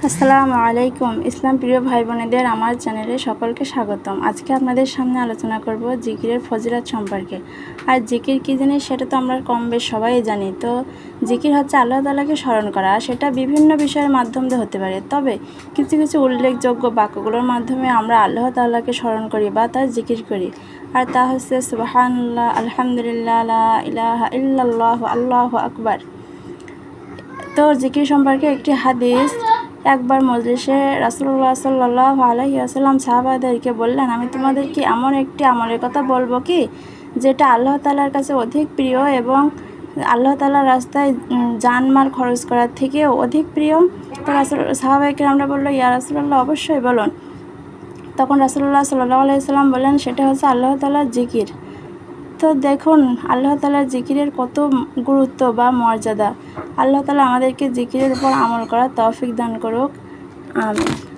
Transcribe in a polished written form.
আসসালামু আলাইকুম। ইসলাম প্রিয় ভাই বোনেদের আমার চ্যানেলে সকলকে স্বাগতম। আজকে আপনাদের সামনে আলোচনা করব জিকিরের ফজিলত সম্পর্কে। আর জিকির কী জিনিস সেটা তো আমরা কম বেশ সবাই জানি। তো জিকির হচ্ছে আল্লাহ তাআলাকে স্মরণ করা। সেটা বিভিন্ন বিষয়ের মাধ্যমে হতে পারে, তবে কিছু কিছু উল্লেখযোগ্য বাক্যগুলোর মাধ্যমে আমরা আল্লাহ তাআলাকে স্মরণ করি বা তার জিকির করি। আর তা হচ্ছে সুবহানাল্লাহ, আলহামদুলিল্লাহ, লা ইলাহা ইল্লাল্লাহ, আল্লাহু আকবার। তো জিকির সম্পর্কে একটি হাদিস, একবার মজলিসে রাসূলুল্লাহ সাল্লাল্লাহু আলাইহি ওয়াসাল্লাম সাহাবাদেরকে বললেন, আমি তোমাদেরকে এমন একটি আমলের কথা বলবো কি যেটা আল্লাহ তাআলার কাছে অধিক প্রিয় এবং আল্লাহ তাআলার রাস্তায় জানমাল খরচ করার থেকেও অধিক প্রিয়। তো সাহাবায়ে কেরামরা বলল, ইয়া রাসূলুল্লাহ, অবশ্যই বলুন। তখন রাসূলুল্লাহ সাল্লাল্লাহু আলাইহি ওয়াসাল্লাম বললেন, সেটা হচ্ছে আল্লাহ তাআলার জিকির। তো দেখুন আল্লাহ তাআলার জিকিরের কত গুরুত্ব বা মর্যাদা। আল্লাহ তাআলা আমাদেরকে জিকিরের উপর আমল করার তৌফিক দান করুক। আমিন।